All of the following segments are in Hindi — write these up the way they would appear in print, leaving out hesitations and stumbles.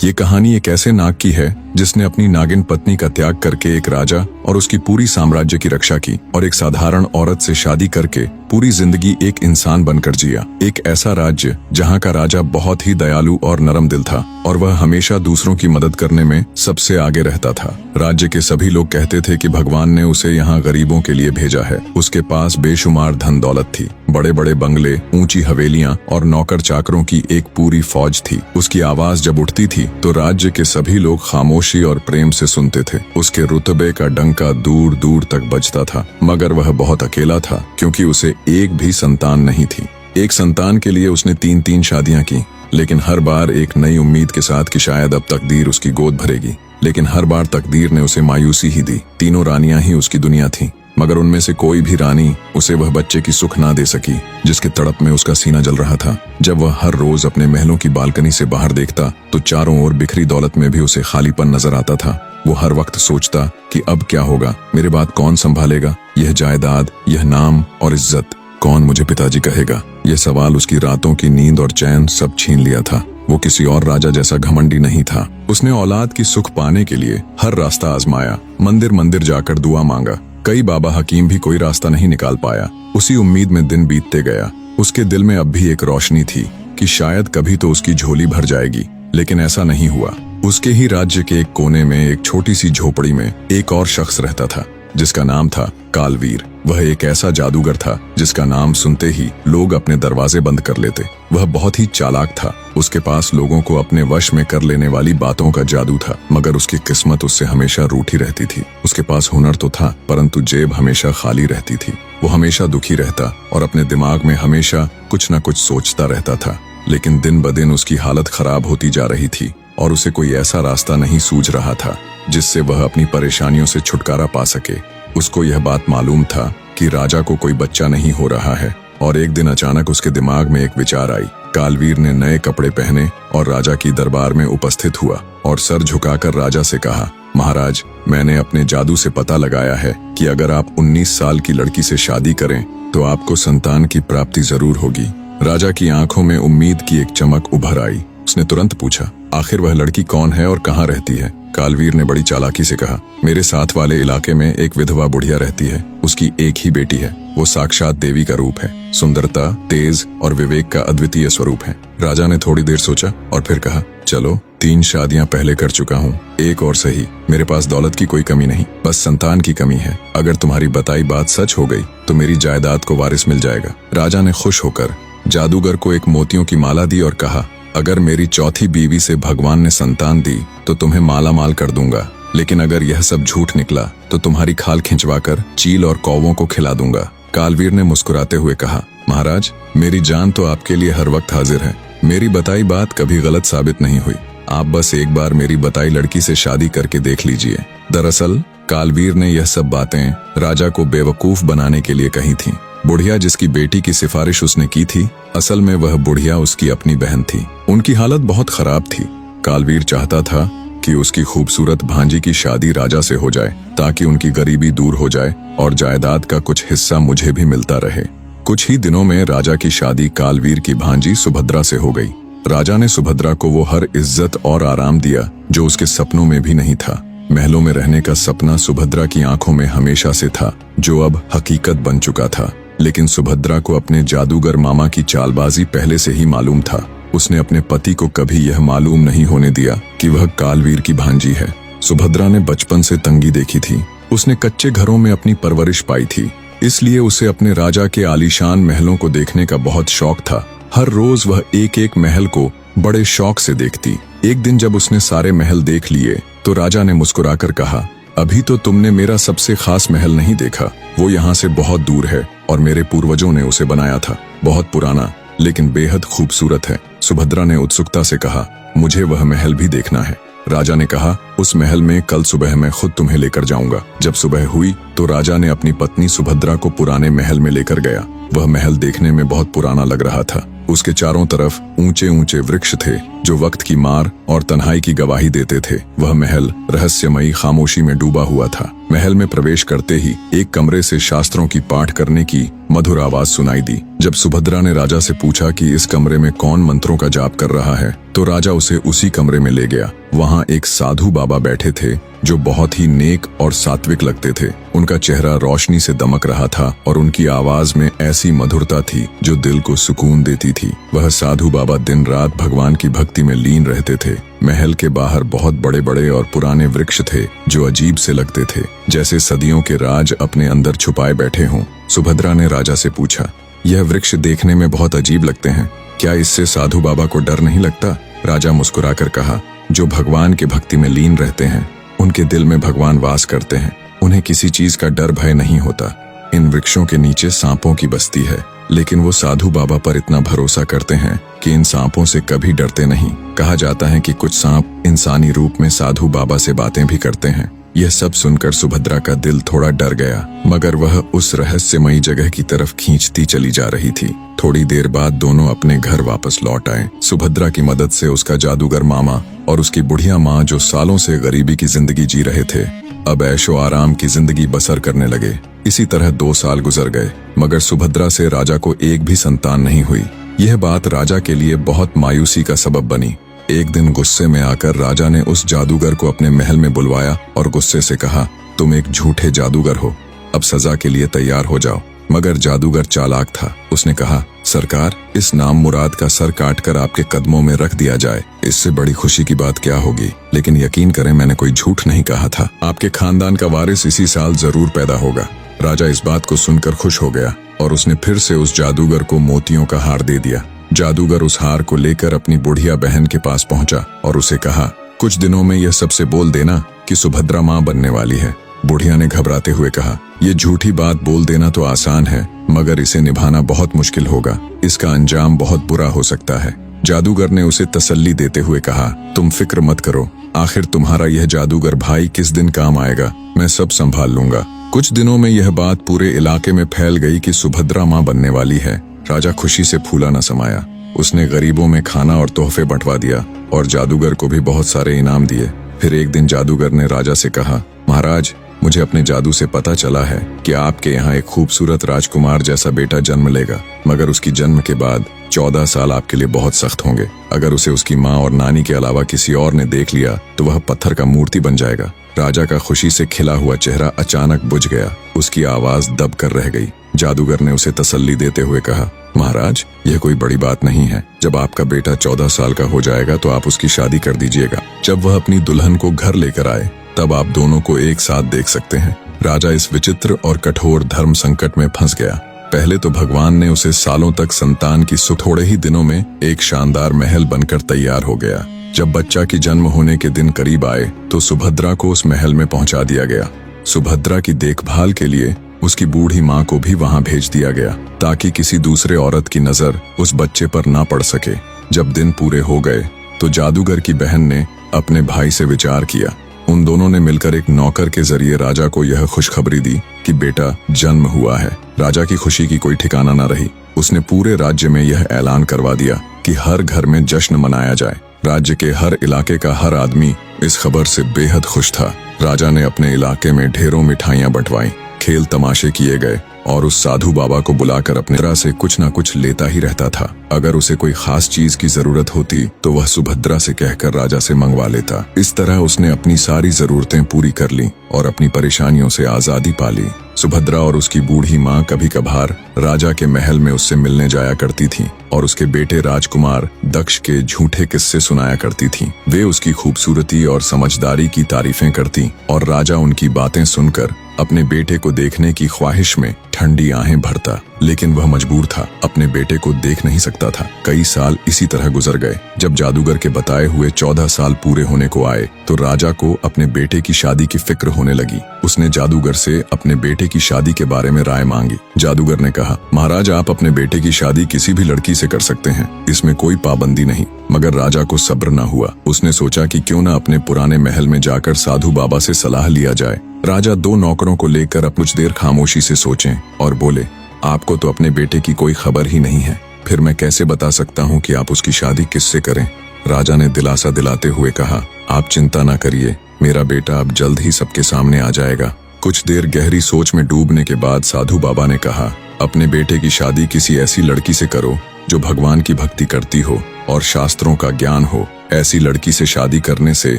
ये कहानी एक ऐसे नाग की है जिसने अपनी नागिन पत्नी का त्याग करके एक राजा और उसकी पूरी साम्राज्य की रक्षा की और एक साधारण औरत से शादी करके पूरी जिंदगी एक इंसान बनकर जिया। एक ऐसा राज्य जहाँ का राजा बहुत ही दयालु और नरम दिल था और वह हमेशा दूसरों की मदद करने में सबसे आगे रहता था। राज्य के सभी लोग कहते थे कि भगवान ने उसे यहाँ गरीबों के लिए भेजा है। उसके पास बेशुमार धन दौलत थी, बड़े बड़े बंगले, ऊंची हवेलियां और नौकर चाकरों की एक पूरी फौज थी। उसकी आवाज जब उठती थी तो राज्य के सभी लोग खामोशी और प्रेम से सुनते थे। उसके रुतबे का डंका दूर दूर तक बजता था, मगर वह बहुत अकेला था क्योंकि उसे एक भी संतान नहीं थी। एक संतान के लिए उसने 3-3 शादियां की, लेकिन हर बार एक नई उम्मीद के साथ कि शायद अब तकदीर उसकी गोद भरेगी। लेकिन हर बार तकदीर ने उसे मायूसी ही दी। तीनों रानियां ही उसकी दुनिया थीं, मगर उनमें से कोई भी रानी उसे वह बच्चे की सुख ना दे सकी जिसके तड़प में उसका सीना जल रहा था। जब वह हर रोज अपने महलों की बालकनी से बाहर देखता तो चारों ओर बिखरी दौलत में भी उसे खालीपन नजर आता था। वो हर वक्त सोचता कि अब क्या होगा, मेरे बाद कौन संभालेगा यह जायदाद, यह नाम और इज्जत, कौन मुझे पिताजी कहेगा। यह सवाल उसकी रातों की नींद और चैन सब छीन लिया था। वो किसी और राजा जैसा घमंडी नहीं था। उसने औलाद की सुख पाने के लिए हर रास्ता आजमाया, मंदिर मंदिर जाकर दुआ मांगा। कई बाबा हकीम भी कोई रास्ता नहीं निकाल पाया। उसी उम्मीद में दिन बीतते गया। उसके दिल में अब भी एक रोशनी थी कि शायद कभी तो उसकी झोली भर जाएगी, लेकिन ऐसा नहीं हुआ। उसके ही राज्य के एक कोने में एक छोटी सी झोपड़ी में एक और शख्स रहता था जिसका नाम था कालवीर। वह एक ऐसा जादूगर था जिसका नाम सुनते ही लोग अपने दरवाजे बंद कर लेते। वह बहुत ही चालाक था। उसके पास लोगों को अपने वश में कर लेने वाली बातों का जादू था, मगर उसकी किस्मत उससे हमेशा रूठी रहती थी। उसके पास हुनर तो था, परंतु जेब हमेशा खाली रहती थी। वो हमेशा दुखी रहता और अपने दिमाग में हमेशा कुछ न कुछ सोचता रहता था। लेकिन दिन ब दिन उसकी हालत खराब होती जा रही थी और उसे कोई ऐसा रास्ता नहीं सूझ रहा था जिससे वह अपनी परेशानियों से छुटकारा पा सके। उसको यह बात मालूम था कि राजा को कोई बच्चा नहीं हो रहा है और एक दिन अचानक उसके दिमाग में एक विचार आई। कालवीर ने नए कपड़े पहने और राजा की दरबार में उपस्थित हुआ और सर झुकाकर राजा से कहा, महाराज, मैंने अपने जादू से पता लगाया है कि अगर आप 19 साल की लड़की से शादी करें तो आपको संतान की प्राप्ति जरूर होगी। राजा की आंखों में उम्मीद की एक चमक उभर आई। उसने तुरंत पूछा, आखिर वह लड़की कौन है और कहाँ रहती है? कालवीर ने बड़ी चालाकी से कहा, मेरे साथ वाले इलाके में एक विधवा बुढ़िया रहती है। उसकी एक ही बेटी है। वो साक्षात देवी का रूप है। सुंदरता, तेज और विवेक का अद्वितीय स्वरूप है। राजा ने थोड़ी देर सोचा और फिर कहा, चलो, 3 शादियां पहले कर चुका हूँ, एक और सही। मेरे पास दौलत की कोई कमी नहीं, बस संतान की कमी है। अगर तुम्हारी बताई बात सच हो गई तो मेरी जायदाद को वारिस मिल जाएगा। राजा ने खुश होकर जादूगर को एक मोतियों की माला दी और कहा, अगर मेरी चौथी बीवी से भगवान ने संतान दी तो तुम्हें माला माल कर दूंगा, लेकिन अगर यह सब झूठ निकला तो तुम्हारी खाल खिंचवाकर चील और कौवों को खिला दूंगा। कालवीर ने मुस्कुराते हुए कहा, महाराज, मेरी जान तो आपके लिए हर वक्त हाजिर है। मेरी बताई बात कभी गलत साबित नहीं हुई। आप बस एक बार मेरी बताई लड़की से शादी करके देख लीजिए। दरअसल कालवीर ने यह सब बातें राजा को बेवकूफ बनाने के लिए कही थीं। बुढ़िया जिसकी बेटी की सिफारिश उसने की थी, असल में वह बुढ़िया उसकी अपनी बहन थी। उनकी हालत बहुत खराब थी। कालवीर चाहता था कि उसकी खूबसूरत भांजी की शादी राजा से हो जाए ताकि उनकी गरीबी दूर हो जाए और जायदाद का कुछ हिस्सा मुझे भी मिलता रहे। कुछ ही दिनों में राजा की शादी कालवीर की भांजी सुभद्रा से हो गई। राजा ने सुभद्रा को वो हर इज्जत और आराम दिया जो उसके सपनों में भी नहीं था। महलों में रहने का सपना सुभद्रा की आंखों में हमेशा से था, जो अब हकीकत बन चुका था। लेकिन सुभद्रा को अपने जादूगर मामा की चालबाजी पहले से ही मालूम था। उसने अपने पति को कभी यह मालूम नहीं होने दिया कि वह कालवीर की भांजी है। सुभद्रा ने बचपन से तंगी देखी थी। उसने कच्चे घरों में अपनी परवरिश पाई थी, इसलिए उसे अपने राजा के आलीशान महलों को देखने का बहुत शौक था। हर रोज वह एक एक महल को बड़े शौक से देखती। एक दिन जब उसने सारे महल देख लिए तो राजा ने मुस्कुराकर कहा, अभी तो तुमने मेरा सबसे खास महल नहीं देखा। वो यहाँ से बहुत दूर है और मेरे पूर्वजों ने उसे बनाया था। बहुत पुराना लेकिन बेहद खूबसूरत है। सुभद्रा ने उत्सुकता से कहा, मुझे वह महल भी देखना है। राजा ने कहा, उस महल में कल सुबह मैं खुद तुम्हें लेकर जाऊंगा। जब सुबह हुई तो राजा ने अपनी पत्नी सुभद्रा को पुराने महल में लेकर गया। वह महल देखने में बहुत पुराना लग रहा था। उसके चारों तरफ ऊंचे ऊंचे वृक्ष थे जो वक्त की मार और तन्हाई की गवाही देते थे। वह महल रहस्यमयी खामोशी में डूबा हुआ था। महल में प्रवेश करते ही एक कमरे से शास्त्रों की पाठ करने की मधुर आवाज सुनाई दी। जब सुभद्रा ने राजा से पूछा कि इस कमरे में कौन मंत्रों का जाप कर रहा है, तो राजा उसे उसी कमरे में ले गया। वहाँ एक साधु बाबा बैठे थे जो बहुत ही नेक और सात्विक लगते थे। उनका चेहरा रोशनी से दमक रहा था और उनकी आवाज में ऐसी मधुरता थी जो दिल को सुकून देती थी। वह साधु बाबा दिन रात भगवान की भक्ति में लीन रहते थे। महल के बाहर बहुत बड़े बड़े और पुराने वृक्ष थे जो अजीब से लगते थे, जैसे सदियों के राज अपने अंदर छुपाए बैठे हों। सुभद्रा ने राजा से पूछा, यह वृक्ष देखने में बहुत अजीब लगते हैं, क्या इससे साधु बाबा को डर नहीं लगता? राजा मुस्कुराकर कहा, जो भगवान के भक्ति में लीन रहते हैं उनके दिल में भगवान वास करते हैं, उन्हें किसी चीज का डर भय नहीं होता। इन वृक्षों के नीचे सांपों की बस्ती है, लेकिन वो साधु बाबा पर इतना भरोसा करते हैं कि इन सांपों से कभी डरते नहीं। कहा जाता है कि कुछ सांप इंसानी रूप में साधु बाबा से बातें भी करते हैं। यह सब सुनकर सुभद्रा का दिल थोड़ा डर गया, मगर वह उस रहस्यमयी जगह की तरफ खींचती चली जा रही थी। थोड़ी देर बाद दोनों अपने घर वापस लौट आए। सुभद्रा की मदद से उसका जादूगर मामा और उसकी बुढ़िया माँ, जो सालों से गरीबी की जिंदगी जी रहे थे, अब ऐशो आराम की जिंदगी बसर करने लगे। इसी तरह 2 साल गुजर गए, मगर सुभद्रा से राजा को एक भी संतान नहीं हुई। यह बात राजा के लिए बहुत मायूसी का सबब बनी। एक दिन गुस्से में आकर राजा ने उस जादूगर को अपने महल में बुलवाया और गुस्से से कहा, तुम एक झूठे जादूगर हो, अब सजा के लिए तैयार हो जाओ। मगर जादूगर चालाक था। उसने कहा, सरकार, इस नाम मुराद का सर काटकर आपके कदमों में रख दिया जाए, इससे बड़ी खुशी की बात क्या होगी। लेकिन यकीन करें, मैंने कोई झूठ नहीं कहा था। आपके खानदान का वारिस इसी साल जरूर पैदा होगा। राजा इस बात को सुनकर खुश हो गया और उसने फिर से उस जादूगर को मोतियों का हार दे दिया। जादूगर उस हार को लेकर अपनी बुढ़िया बहन के पास पहुंचा और उसे कहा, कुछ दिनों में यह सबसे बोल देना कि सुभद्रा माँ बनने वाली है। बुढ़िया ने घबराते हुए कहा, यह झूठी बात बोल देना तो आसान है, मगर इसे निभाना बहुत मुश्किल होगा। इसका अंजाम बहुत बुरा हो सकता है। जादूगर ने उसे तसल्ली देते हुए कहा, तुम फिक्र मत करो, आखिर तुम्हारा यह जादूगर भाई किस दिन काम आएगा, मैं सब संभाल लूंगा। कुछ दिनों में यह बात पूरे इलाके में फैल गई कि सुभद्रा माँ बनने वाली है। राजा खुशी से फूला न समाया। उसने गरीबों में खाना और तोहफे बंटवा दिया और जादूगर को भी बहुत सारे इनाम दिए। फिर एक दिन जादूगर ने राजा से कहा, महाराज, मुझे अपने जादू से पता चला है कि आपके यहाँ एक खूबसूरत राजकुमार जैसा बेटा जन्म लेगा, मगर उसकी जन्म के बाद 14 साल आपके लिए बहुत सख्त होंगे। अगर उसे उसकी माँ और नानी के अलावा किसी और ने देख लिया तो वह पत्थर का मूर्ति बन जाएगा। राजा का खुशी से खिला हुआ चेहरा अचानक बुझ गया। उसकी आवाज दब कर रह गई। जादूगर ने उसे तसल्ली देते हुए कहा, महाराज, यह कोई बड़ी बात नहीं है। जब आपका बेटा 14 साल का हो जाएगा तो आप उसकी शादी कर दीजिएगा। जब वह अपनी दुल्हन को घर लेकर आए तब आप दोनों को एक साथ देख सकते हैं। राजा इस विचित्र और कठोर धर्म संकट में फंस गया। पहले तो भगवान ने उसे सालों तक संतान की सुख, थोड़े ही दिनों में एक शानदार महल बनकर तैयार हो गया। जब बच्चा की जन्म होने के दिन करीब आए तो सुभद्रा को उस महल में पहुंचा दिया गया। सुभद्रा की देखभाल के लिए उसकी बूढ़ी माँ को भी वहां भेज दिया गया ताकि किसी दूसरे औरत की नजर उस बच्चे पर ना पड़ सके। जब दिन पूरे हो गए तो जादूगर की बहन ने अपने भाई से विचार किया। उन दोनों ने मिलकर एक नौकर के जरिए राजा को यह खुशखबरी दी कि बेटा जन्म हुआ है। राजा की खुशी की कोई ठिकाना न रही। उसने पूरे राज्य में यह ऐलान करवा दिया कि हर घर में जश्न मनाया जाए। राज्य के हर इलाके का हर आदमी इस खबर से बेहद खुश था। राजा ने अपने इलाके में ढेरों मिठाइयां बंटवाई, खेल तमाशे किए गए और उस साधु बाबा को बुलाकर अपने तरह से कुछ न कुछ लेता ही रहता था। अगर उसे कोई खास चीज की जरूरत होती तो वह सुभद्रा से कहकर राजा से मंगवा लेता। इस तरह उसने अपनी सारी जरूरतें पूरी कर ली और अपनी परेशानियों से आजादी पा ली। सुभद्रा और उसकी बूढ़ी माँ कभी कभार राजा के महल में उससे मिलने जाया करती थीं और उसके बेटे राजकुमार दक्ष के झूठे किस्से सुनाया करती थीं। वे उसकी खूबसूरती और समझदारी की तारीफें करती और राजा उनकी बातें सुनकर अपने बेटे को देखने की ख्वाहिश में ठंडी आहें भरता। लेकिन वह मजबूर था, अपने बेटे को देख नहीं सकता था। कई साल इसी तरह गुजर गए। जब जादूगर के बताए हुए 14 साल पूरे होने को आए तो राजा को अपने बेटे की शादी की फिक्र होने लगी। उसने जादूगर से अपने बेटे की शादी के बारे में राय मांगी। जादूगर ने कहा, महाराज, आप अपने बेटे की शादी किसी भी लड़की से कर सकते हैं, इसमें कोई पाबंदी नहीं। मगर राजा को सब्र न हुआ। उसने सोचा कि क्यों न अपने पुराने महल में जाकर साधु बाबा से सलाह लिया जाए। राजा 2 नौकरों को लेकर अब कुछ देर खामोशी से सोचें और बोले, आपको तो अपने बेटे की कोई खबर ही नहीं है। फिर मैं कैसे बता सकता हूँ कि आप उसकी शादी किससे करें? राजा ने दिलासा दिलाते हुए कहा, आप चिंता ना करिए, मेरा बेटा अब जल्द ही सबके सामने आ जाएगा। कुछ देर गहरी सोच में डूबने के बाद साधु बाबा ने कहा, अपने बेटे की शादी किसी ऐसी लड़की से करो जो भगवान की भक्ति करती हो और शास्त्रों का ज्ञान हो। ऐसी लड़की से शादी करने से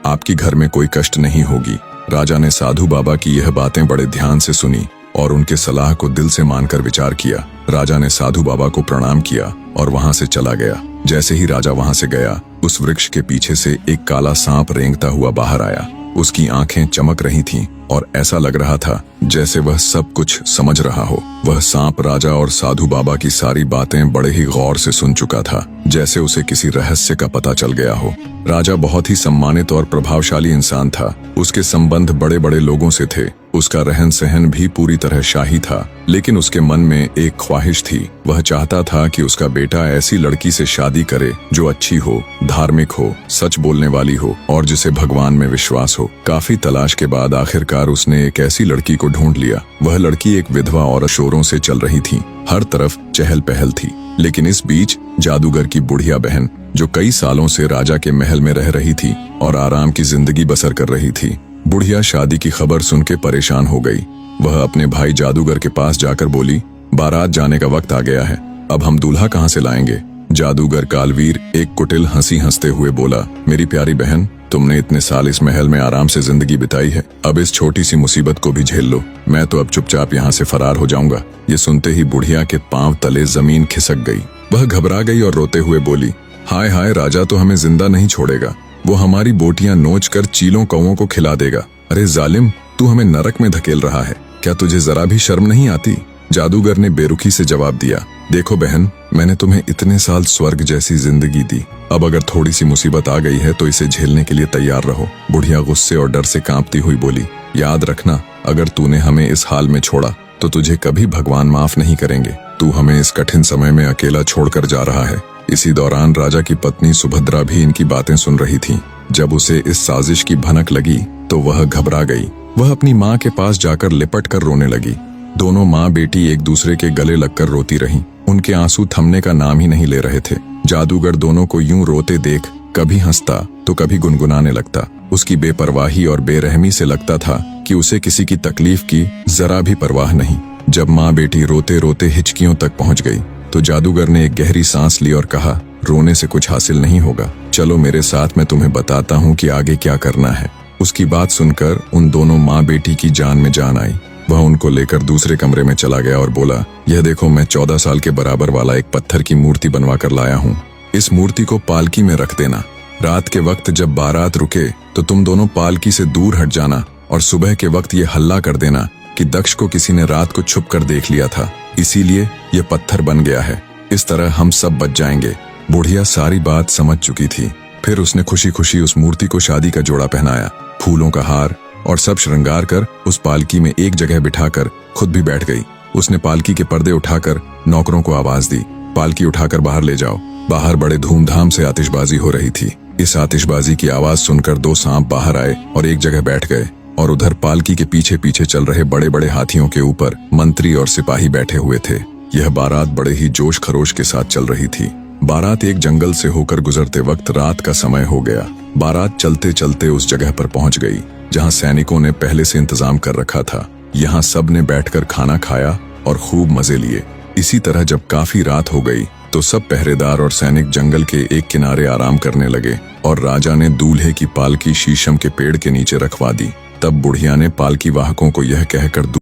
आपकी घर में कोई कष्ट नहीं होगी। राजा ने साधु बाबा की यह बातें बड़े ध्यान से सुनी और उनके सलाह को दिल से मानकर विचार किया। राजा ने साधु बाबा को प्रणाम किया और वहां से चला गया। जैसे ही राजा वहां से गया, उस वृक्ष के पीछे से एक काला सांप रेंगता हुआ बाहर आया। उसकी आंखें चमक रही थीं और ऐसा लग रहा था जैसे वह सब कुछ समझ रहा हो। वह सांप राजा और साधु बाबा की सारी बातें बड़े ही गौर से सुन चुका था, जैसे उसे किसी रहस्य का पता चल गया हो। राजा बहुत ही सम्मानित और प्रभावशाली इंसान था। उसके संबंध बड़े बड़े लोगों से थे। उसका रहन सहन भी पूरी तरह शाही था, लेकिन उसके मन में एक ख्वाहिश थी। वह चाहता था कि उसका बेटा ऐसी लड़की से शादी करे जो अच्छी हो, धार्मिक हो, सच बोलने वाली हो और जिसे भगवान में विश्वास हो। काफी तलाश के बाद आखिरकार उसने एक ऐसी लड़की को ढूंढ लिया। वह लड़की एक विधवा और शोरों से चल रही थी। हर तरफ चहल पहल थी, लेकिन इस बीच जादूगर की बुढ़िया बहन, जो कई सालों से राजा के महल में रह रही थी और आराम की जिंदगी बसर कर रही थी। बुढ़िया शादी की खबर सुन के परेशान हो गई। वह अपने भाई जादूगर के पास जाकर बोली, बारात जाने का वक्त आ गया है, अब हम दूल्हा कहाँ से लाएंगे? जादूगर कालवीर एक कुटिल हंसी हंसते हुए बोला, मेरी प्यारी बहन, तुमने इतने साल इस महल में आराम से जिंदगी बिताई है, अब इस छोटी सी मुसीबत को भी झेल लो। मैं तो अब चुपचाप यहाँ से फरार हो जाऊंगा। ये सुनते ही बुढ़िया के पांव तले जमीन खिसक गई। वह घबरा गई और रोते हुए बोली, हाय हाय, राजा तो हमें जिंदा नहीं छोड़ेगा, वो हमारी बोटियां नोच कर चीलों कौवों को खिला देगा। अरे जालिम, तू हमें नरक में धकेल रहा है, क्या तुझे जरा भी शर्म नहीं आती? जादूगर ने बेरुखी से जवाब दिया, देखो बहन, मैंने तुम्हें इतने साल स्वर्ग जैसी जिंदगी दी, अब अगर थोड़ी सी मुसीबत आ गई है तो इसे झेलने के लिए तैयार रहो। बुढ़िया गुस्से और डर से कांपती हुई बोली, याद रखना, अगर तूने हमें इस हाल में छोड़ा तो तुझे कभी भगवान माफ नहीं करेंगे। तू हमें इस कठिन समय में अकेला छोड़कर जा रहा है। इसी दौरान राजा की पत्नी सुभद्रा भी इनकी बातें सुन रही थी। जब उसे इस साजिश की भनक लगी तो वह घबरा गई। वह अपनी माँ के पास जाकर लिपट कर रोने लगी। दोनों माँ बेटी एक दूसरे के गले लगकर रोती रहीं। उनके आंसू थमने का नाम ही नहीं ले रहे थे। जादूगर दोनों को यूं रोते देख कभी हंसता तो कभी गुनगुनाने लगता। उसकी बेपरवाही और बेरहमी से लगता था कि उसे किसी की तकलीफ की जरा भी परवाह नहीं। जब माँ बेटी रोते रोते हिचकियों तक पहुंच गई तो जादूगर ने एक गहरी सांस ली और कहा, रोने से कुछ हासिल नहीं होगा, चलो मेरे साथ, मैं तुम्हें बताता हूँ कि आगे क्या करना है। उसकी बात सुनकर उन दोनों माँ बेटी की जान में जान आई। वह उनको लेकर दूसरे कमरे में चला गया और बोला, यह देखो, मैं 14 साल के बराबर वाला एक पत्थर की मूर्ति बनवा कर लाया हूँ। इस मूर्ति को पालकी में रख देना। रात के वक्त जब बारात रुके तो तुम दोनों पालकी से दूर हट जाना और सुबह के वक्त ये हल्ला कर देना कि दक्ष को किसी ने रात को छुप कर देख लिया था, इसीलिए ये पत्थर बन गया है। इस तरह हम सब बच जाएंगे। बुढ़िया सारी बात समझ चुकी थी। फिर उसने खुशी खुशी उस मूर्ति को शादी का जोड़ा पहनाया, फूलों का हार और सब श्रृंगार कर उस पालकी में एक जगह बिठाकर खुद भी बैठ गई। उसने पालकी के पर्दे उठाकर नौकरों को आवाज दी, पालकी उठाकर बाहर ले जाओ। बाहर बड़े धूमधाम से आतिशबाजी हो रही थी। इस आतिशबाजी की आवाज सुनकर 2 सांप बाहर आए और एक जगह बैठ गए और उधर पालकी के पीछे पीछे चल रहे बड़े बड़े हाथियों के ऊपर मंत्री और सिपाही बैठे हुए थे। यह बारात बड़े ही जोश खरोश के साथ चल रही थी। बारात एक जंगल से होकर गुजरते वक्त रात का समय हो गया। बारात चलते चलते उस जगह पर पहुंच गई जहां सैनिकों ने पहले से इंतजाम कर रखा था। यहाँ सब ने बैठकर खाना खाया और खूब मजे लिए। इसी तरह जब काफी रात हो गई तो सब पहरेदार और सैनिक जंगल के एक किनारे आराम करने लगे और राजा ने दूल्हे की पालकी शीशम के पेड़ के नीचे रखवा दी। तब बुढ़िया ने पालकी वाहकों को यह कहकर